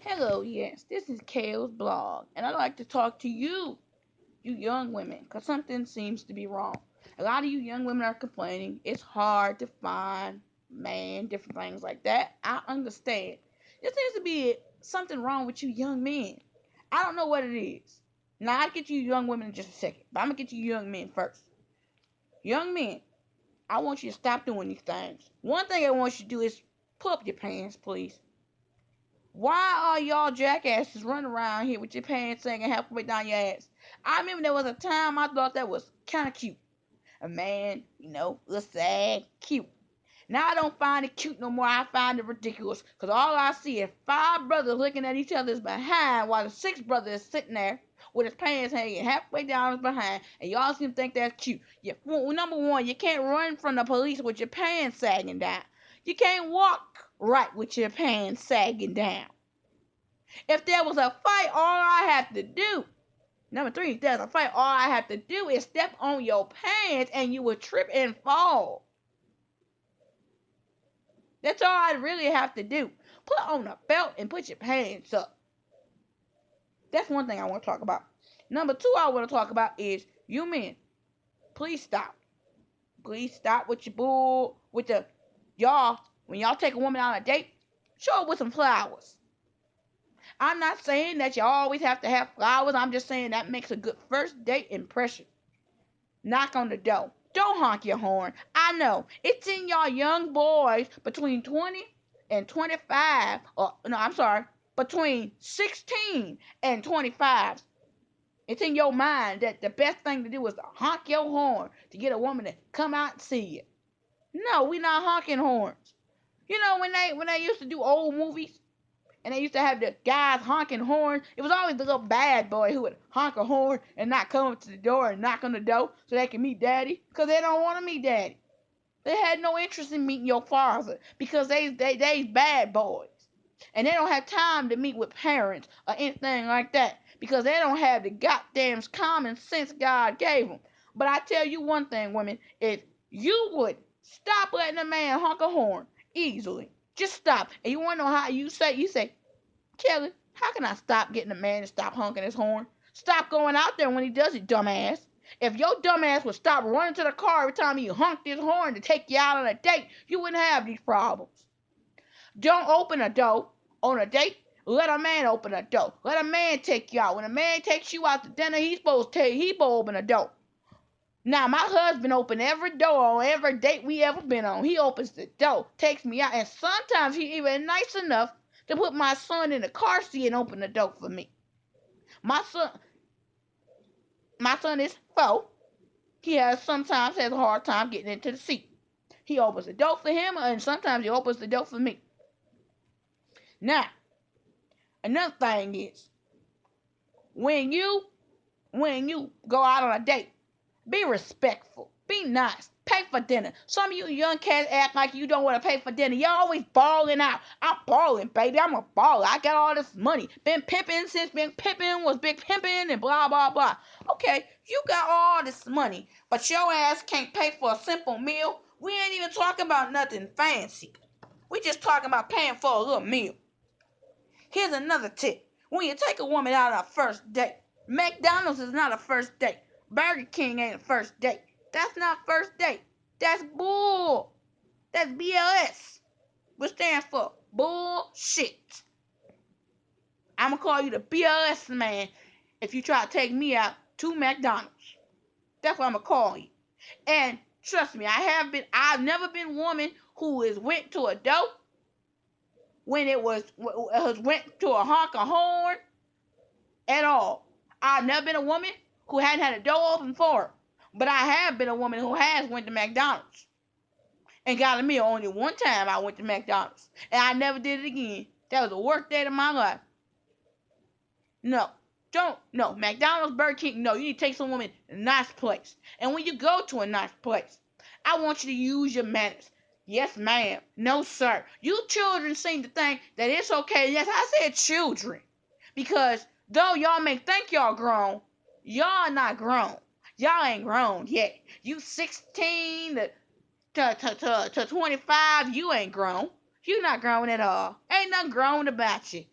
Hello, yes, this is Kale's blog, and I'd like to talk to you, you young women, because something seems to be wrong. A lot of you young women are complaining it's hard to find man, different things like that. I understand. There seems to be something wrong with you young men. I don't know what it is. Now, I'll get you young women in just a second, but I'm going to get you young men first. Young men, I want you to stop doing these things. One thing I want you to do is pull up your pants, please. Why are y'all jackasses running around here with your pants sagging halfway down your ass? I remember there was a time I thought that was kind of cute. A man, a sag, cute. Now I don't find it cute no more. I find it ridiculous. Because all I see is five brothers looking at each other's behind while the sixth brother is sitting there with his pants hanging halfway down his behind. And y'all seem to think that's cute. Well, number one, you can't run from the police with your pants sagging down. You can't walk right with your pants sagging down. If there was a fight, all I have to do, number three, if there's a fight, all I have to do is step on your pants and you will trip and fall. That's all I really have to do. Put on a belt and put your pants up. That's one thing I want to talk about. Number two I want to talk about is you men. Please stop. Please stop with your bull, with the y'all. When y'all take a woman on a date, show her with some flowers. I'm not saying that you always have to have flowers. I'm just saying that makes a good first date impression. Knock on the door. Don't honk your horn. I know. It's in y'all young boys between 20 and 25. Or, no, I'm sorry. Between 16 and 25. It's in your mind that the best thing to do is to honk your horn to get a woman to come out and see you. No, we not honking horns. You know when they used to do old movies and they used to have the guys honking horns. It was always the little bad boy who would honk a horn and not come up to the door and knock on the door so they can meet daddy, because they don't want to meet daddy. They had no interest in meeting your father because they bad boys. And they don't have time to meet with parents or anything like that because they don't have the goddamn common sense God gave them. But I tell you one thing, women, if you would stop letting a man honk a horn easily, just stop. And you want to know how you say, Kelly, how can I stop getting a man to stop honking his horn? Stop going out there when he does it, dumbass. If your dumbass would stop running to the car every time he honked his horn to take you out on a date, you wouldn't have these problems. Don't open a door on a date. Let a man open a door. Let a man take you out. When a man takes you out to dinner, he's supposed to open a door. Now, my husband opened every door on every date we ever been on. He opens the door, takes me out, and sometimes he even nice enough to put my son in the car seat and open the door for me. My son is 4. He sometimes has a hard time getting into the seat. He opens the door for him, and sometimes he opens the door for me. Now, another thing is, when you go out on a date, be respectful. Be nice. Pay for dinner. Some of you young cats act like you don't want to pay for dinner. You're always balling out. I'm balling, baby. I'm a baller. I got all this money. Been pimping since been pimping was big pimping and blah, blah, blah. Okay, you got all this money, but your ass can't pay for a simple meal. We ain't even talking about nothing fancy. We just talking about paying for a little meal. Here's another tip. When you take a woman out on a first date, McDonald's is not a first date. Burger King ain't a first date. That's not first date. That's bull. That's BLS, which stands for bullshit. I'm going to call you the BLS man if you try to take me out to McDonald's. That's what I'm going to call you. And trust me, I've never been a woman who has went to a door when it went to a honk a horn at all. I've never been a woman who hadn't had a door open for her. But I have been a woman who has went to McDonald's and got a meal. Only one time I went to McDonald's. And I never did it again. That was the worst day of my life. No. McDonald's, Burger King, no. You need to take some woman to a nice place. And when you go to a nice place, I want you to use your manners. Yes, ma'am. No, sir. You children seem to think that it's okay. Yes, I said children. Because though y'all may think y'all grown, y'all not grown. Y'all ain't grown yet. You 16 to 25, you ain't grown. You not grown at all. Ain't nothing grown about you.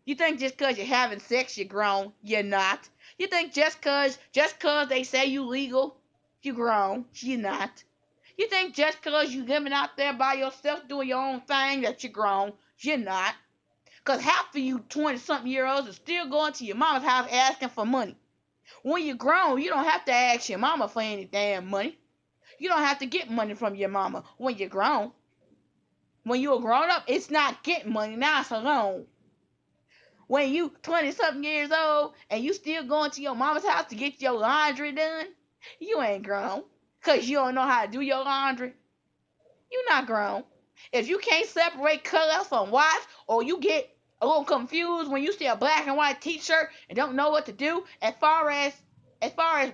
You think just cause you're having sex you're grown? You're not. You think just cause they say you legal, you grown? You're not. You think just cause you living out there by yourself doing your own thing that you're grown? You're not. Cause half of you 20-something-year-olds are still going to your mama's house asking for money. When you're grown, you don't have to ask your mama for any damn money. You don't have to get money from your mama when you're grown. When you're a grown up, it's not getting money, now it's a loan. When you 20-something years old and you still going to your mama's house to get your laundry done, you ain't grown. Cause you don't know how to do your laundry. You not grown. If you can't separate color from white, or you get a little confused when you see a black and white t-shirt and don't know what to do as far as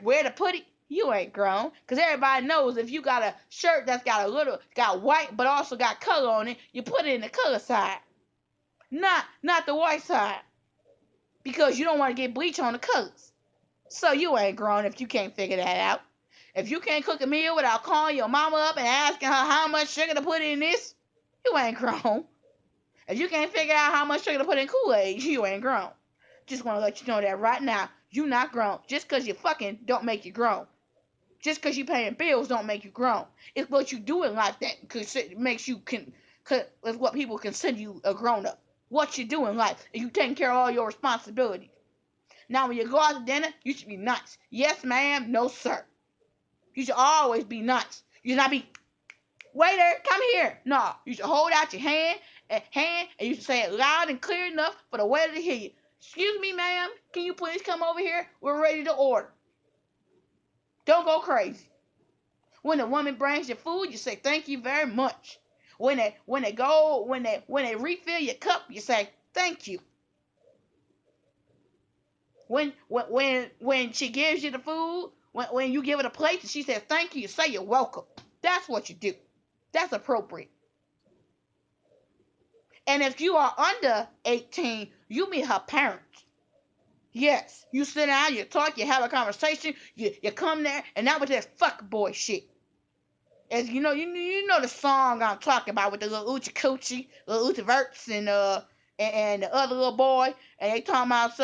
where to put it, you ain't grown. Cause everybody knows if you got a shirt that's got white but also got color on it, you put it in the color side. Not the white side. Because you don't want to get bleach on the colors. So you ain't grown if you can't figure that out. If you can't cook a meal without calling your mama up and asking her how much sugar to put in this, you ain't grown. If you can't figure out how much sugar to put in Kool-Aid, you ain't grown. Just want to let you know that right now, you not grown. Just because you fucking don't make you grown. Just because you paying bills don't make you grown. It's what you do in life that makes you is what people consider you a grown up. What you do in life, and you taking care of all your responsibilities. Now, when you go out to dinner, you should be nice. Yes, ma'am. No, sir. You should always be nice. You should not be, waiter, come here. No, you should hold out your hand, and you should say it loud and clear enough for the waiter to hear you. Excuse me, ma'am. Can you please come over here? We're ready to order. Don't go crazy. When the woman brings your food, you say thank you very much. When they refill your cup, you say thank you. When she gives you the food, when you give her the plate and she says thank you, you say you're welcome. That's what you do. That's appropriate. And if you are under 18, you meet her parents. Yes, you sit down, you talk, you have a conversation, you come there, and that was that fuck boy shit. As you know the song I'm talking about with the little Uchi Coochie, little Uchi Verts, and the other little boy, and they talking about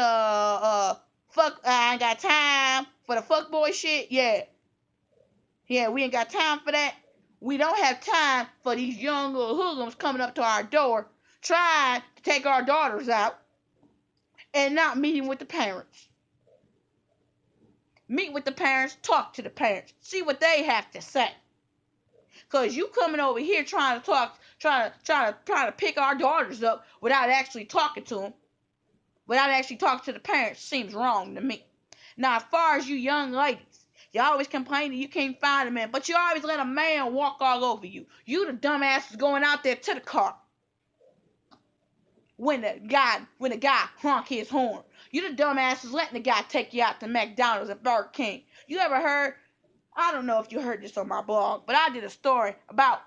fuck, I ain't got time for the fuck boy shit. Yeah, we ain't got time for that. We don't have time for these young little hoodlums coming up to our door trying to take our daughters out and not meeting with the parents. Meet with the parents, talk to the parents, see what they have to say. Cause you coming over here trying to pick our daughters up without actually talking to them, without actually talking to the parents, seems wrong to me. Now, as far as you young ladies, you always complain that you can't find a man, but you always let a man walk all over you. You the dumbasses going out there to the car when the guy honk his horn. You the dumbasses letting the guy take you out to McDonald's and Burger King. You ever heard? I don't know if you heard this on my blog, but I did a story about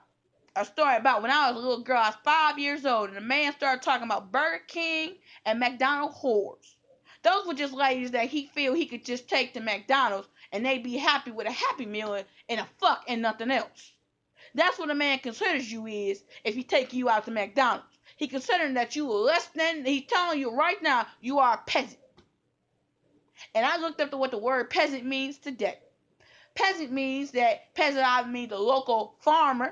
when I was a little girl. I was 5 years old, and a man started talking about Burger King and McDonald's whores. Those were just ladies that he feel he could just take to McDonald's and they'd be happy with a Happy Meal and a fuck and nothing else. That's what a man considers you is if he take you out to McDonald's. He considering that you are less than, he's telling you right now you are a peasant. And I looked up to what the word peasant means today. Peasant means either means the local farmer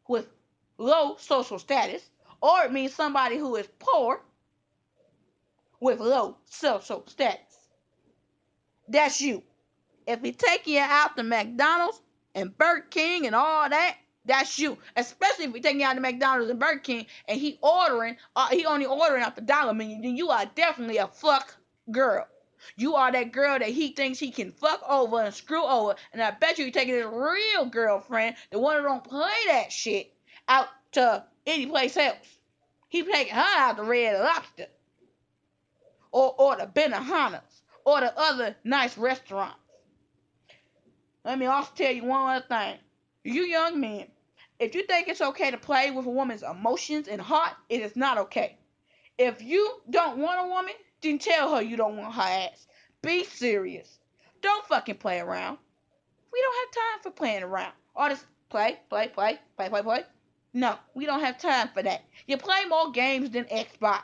with low social status, or it means somebody who is poor with low social status. That's you. If we take you out to McDonald's and Burger King and all that, that's you. Especially if we take you out to McDonald's and Burger King and he only ordering out the dollar menu, then you are definitely a fuck girl. You are that girl that he thinks he can fuck over and screw over. And I bet you taking his real girlfriend, the one who don't play that shit, out to any place else. He taking her out to Red Lobster. Or the Benahanas. Or the other nice restaurants. Let me also tell you one other thing. You young men, if you think it's okay to play with a woman's emotions and heart, it is not okay. If you don't want a woman, then tell her you don't want her ass. Be serious. Don't fucking play around. We don't have time for playing around. All this play. No, we don't have time for that. You play more games than Xbox.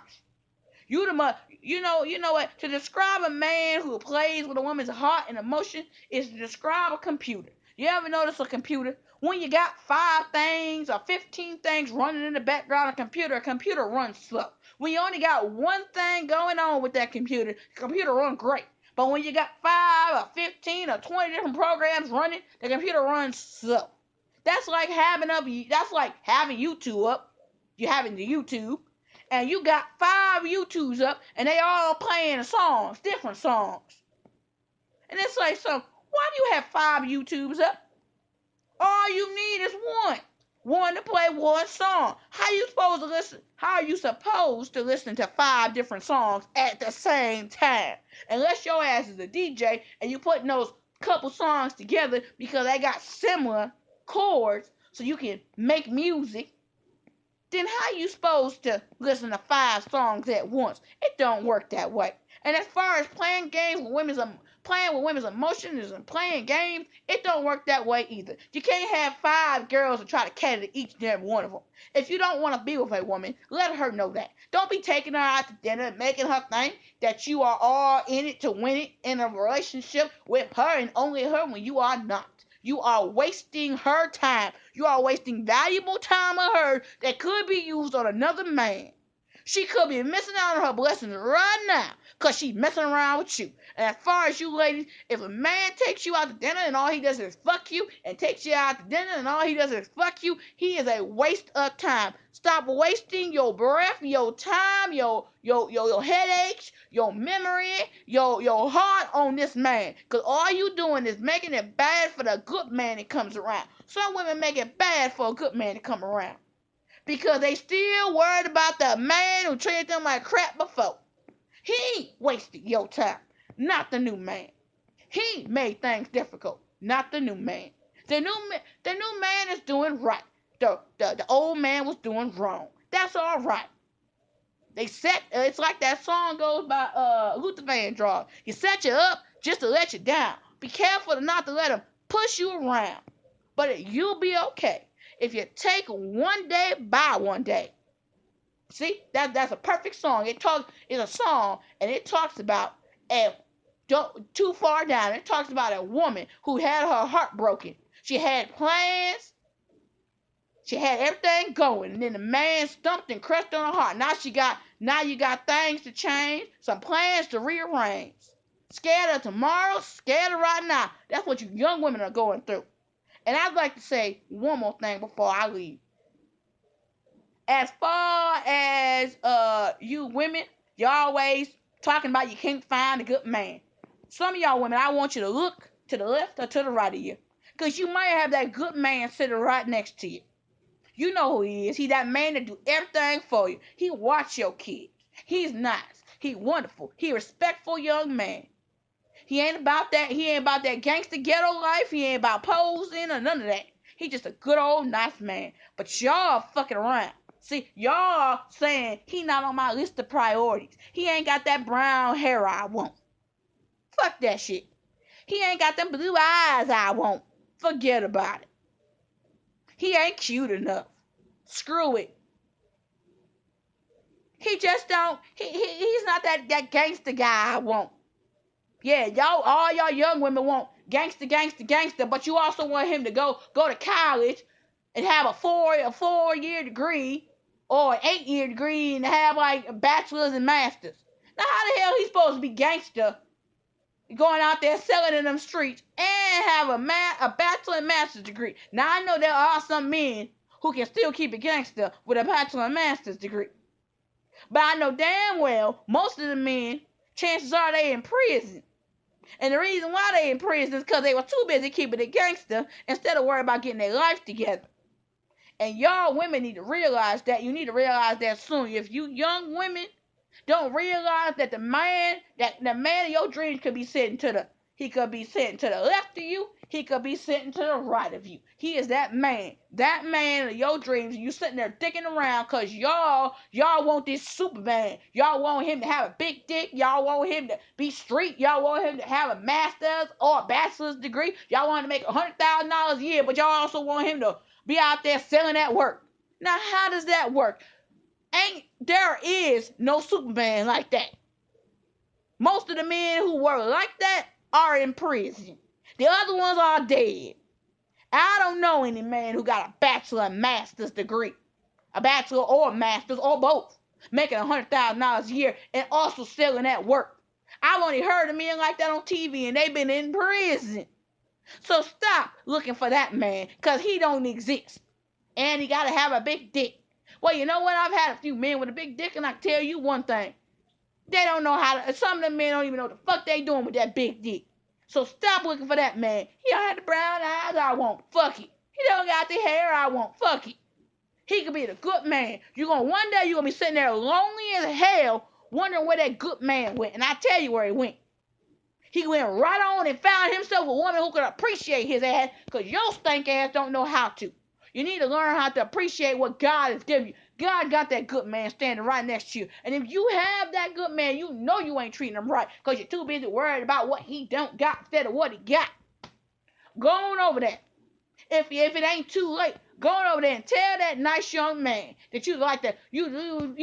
You the you know what? To describe a man who plays with a woman's heart and emotion is to describe a computer. You ever notice a computer? When you got 5 things or 15 things running in the background of a computer runs slow. When you only got one thing going on with that computer, the computer runs great. But when you got 5 or 15 or 20 different programs running, the computer runs slow. That's like having YouTube up. You're having the YouTube, and you got 5 YouTubes up, and they all playing songs, different songs. And it's like, so why do you have 5 YouTubes up? All you need is one to play one song. How are you supposed to listen to 5 different songs at the same time? Unless your ass is a DJ and you putting those couple songs together because they got similar chords so you can make music, then how you supposed to listen to 5 songs at once? It don't work that way. And as far as playing with women's emotions and playing games, it don't work that way either. You can't have 5 girls and try to cater to each and every one of them. If you don't want to be with a woman, let her know that. Don't be taking her out to dinner and making her think that you are all in it to win it in a relationship with her and only her when you are not. You are wasting her time. You are wasting valuable time of her that could be used on another man. She could be missing out on her blessings right now because she's messing around with you. And as far as you ladies, if a man takes you out to dinner and all he does is fuck you, and takes you out to dinner and all he does is fuck you, he is a waste of time. Stop wasting your breath, your time, your headaches, your memory, your heart on this man. Because all you doing is making it bad for the good man that comes around. Some women make it bad for a good man to come around, because they still worried about the man who treated them like crap before. He wasted your time, not the new man. He made things difficult, not the new man. The new man is doing right. The old man was doing wrong. That's all right. It's like that song goes by Luther Vandross. He set you up just to let you down. Be careful not to let him push you around. But you'll be okay if you take one day by one day. See, that's a perfect song. It's a song, and it talks about too far down. It talks about a woman who had her heart broken. She had plans. She had everything going, and then the man stumped and crushed on her heart. Now you got things to change, some plans to rearrange. Scared of tomorrow, scared of right now. That's what you young women are going through. And I'd like to say one more thing before I leave. As far as you women, you're always talking about you can't find a good man. Some of y'all women, I want you to look to the left or to the right of you, because you might have that good man sitting right next to you. You know who he is. He that man that do everything for you. He watch your kids. He's nice. He wonderful. He respectful young man. He ain't about that gangster ghetto life. He ain't about posing or none of that. He just a good old nice man. But y'all fucking around. See, y'all saying he not on my list of priorities. He ain't got that brown hair I want. Fuck that shit. He ain't got them blue eyes I want. Forget about it. He ain't cute enough. Screw it. He just don't. He's not that gangster guy I want. Yeah, all y'all young women want gangster, gangster, gangster, but you also want him to go to college and have a 4-year degree or an 8-year degree and have like a bachelor's and masters. Now how the hell he supposed to be gangster going out there selling in them streets and have a bachelor and master's degree? Now I know there are some men who can still keep it gangster with a bachelor and master's degree, but I know damn well most of the men, chances are they in prison. And the reason why they in prison is because they were too busy keeping it gangster instead of worrying about getting their life together. And y'all women need to realize that. You need to realize that soon. If you young women don't realize that the man of your dreams could be sitting to the left of you. He could be sitting to the right of you. He is that man of your dreams. And you sitting there dicking around because y'all want this Superman. Y'all want him to have a big dick. Y'all want him to be street. Y'all want him to have a master's or a bachelor's degree. Y'all want to make $100,000 a year, but y'all also want him to be out there selling at work. Now, how does that work? There is no Superman like that. Most of the men who were like that are in prison. The other ones are dead. I don't know any man who got a bachelor and master's degree. A bachelor or a master's or both. Making $100,000 a year and also selling at work. I've only heard of men like that on TV and they've been in prison. So stop looking for that man because he don't exist. And he got to have a big dick. Well, you know what? I've had a few men with a big dick and I can tell you one thing. They don't know how to, some of them men don't even know what the fuck they doing with that big dick. So stop looking for that man. He don't have the brown eyes, I want. Fuck it. He don't got the hair, I want. Fuck it. He could be the good man. One day you're gonna be sitting there lonely as hell, wondering where that good man went. And I tell you where he went. He went right on and found himself a woman who could appreciate his ass, because your stank ass don't know how to. You need to learn how to appreciate what God has given you. God got that good man standing right next to you. And if you have that good man, you know you ain't treating him right because you're too busy worried about what he don't got instead of what he got. Go on over there. If it ain't too late, go on over there and tell that nice young man that you like that you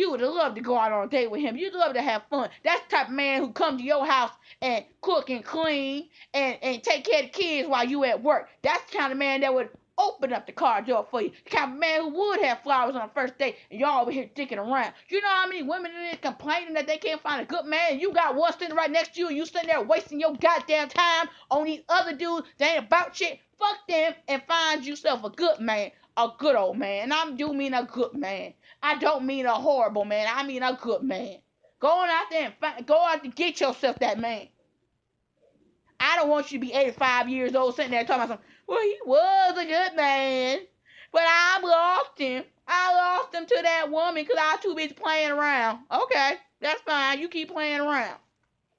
would love to go out on a date with him. You'd love to have fun. That's the type of man who comes to your house and cook and clean and take care of the kids while you at work. That's the kind of man that would open up the car door for you. The kind of man who would have flowers on the first date and y'all over here dicking around. You know how many women are complaining that they can't find a good man? You got one sitting right next to you and you sitting there wasting your goddamn time on these other dudes that ain't about shit. Fuck them and find yourself a good man. A good old man. And I do mean a good man. I don't mean a horrible man. I mean a good man. Go on out there and go out to get yourself that man. I don't want you to be 85 years old sitting there talking about something. Well, he was a good man, but I lost him. I lost him to that woman because I was too busy playing around. Okay, that's fine. You keep playing around.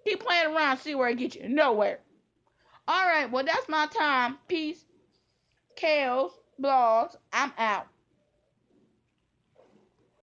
Keep playing around, see where it gets you. Nowhere. All right, well, that's my time. Peace. Kales, blogs. I'm out.